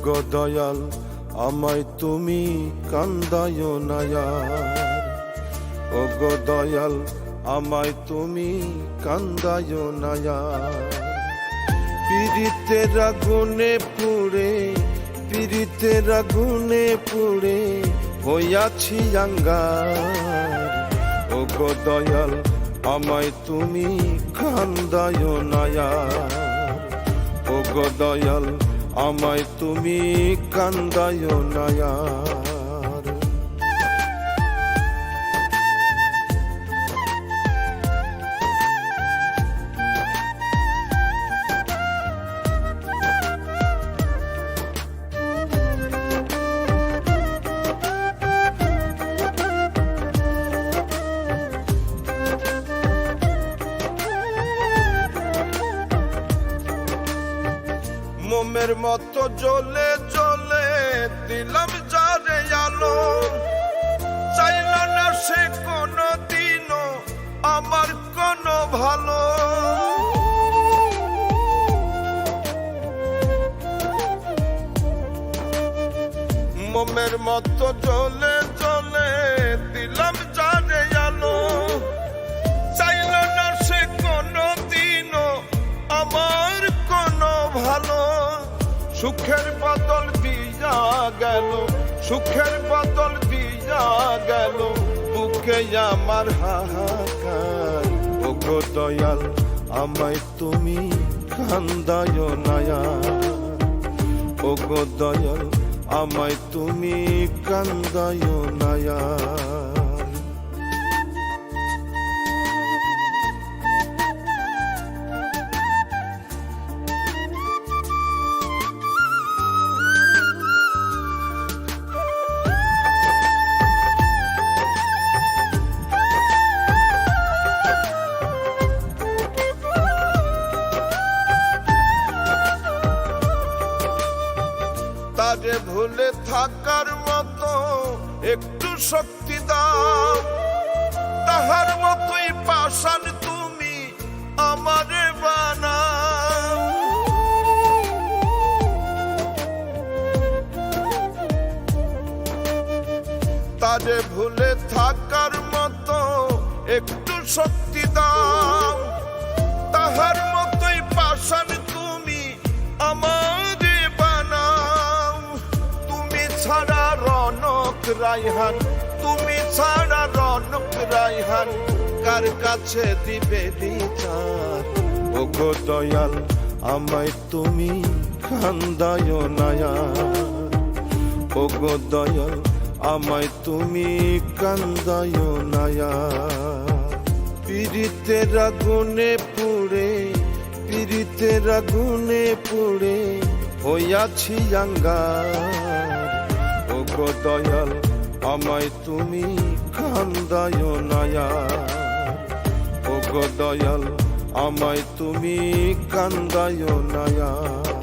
গো দয়াল আমায় তুমি কান্দায় না আর। ও গো দয়াল আমায় তুমি কান্দায় না আর। পীড়িতের আগুনে পুড়ে, পীড়িতের আগুনে পুড়ে হইয়াছি আঙ্গার। ও গো দয়াল আমায় তুমি কান্দায় না আর। ও গো দয়াল আমায় তুমি কান্দায় না আর। মোমের মতো জ্বলে জ্বলে দিলাম যারে আলো, চাইল না সে কোনো দিনও আমার কোনো ভালো। মোমের মতো জ্বলে জ্বলে দিলাম যারে আলো, চাইল না সে কোনো দিনও আমার কোনো ভালো। সুখের বদল দিয়া গেল, সুখের বদল দিয়া গেল বুকে আমার হাহাকার। ও গো দয়াল আমায় তুমি কান্দায় না আর। ও গো দয়াল আমায় তুমি কান্দায় না আর। তারে ভুলে থাকার মতো একটু শক্তি দাও, তাহার মতোই পাষাণ তুমি আমারে বানাও। তারে ভুলে থাকার মতো একটু শক্তি দাও, তাহার মতোই পাষাণ তুমি আমারে বানাও। তুমি ছাড়া রনক রাইহান, তুমি ছাড়া রনক রাইহান কার কাছে দিবে বিচার। ও গো দয়াল আমায় তুমি কান্দায় না আর। ও গো দয়াল আমায় তুমি কান্দায় না আর। পীড়িতের আগুনে পুড়ে, পীড়িতের আগুনে পুড়ে হইয়াছি আঙ্গার। ও গো দয়াল আমায় তুমি কান্দায় না আর। ও গো দয়াল আমায় তুমি কান্দায় না আর।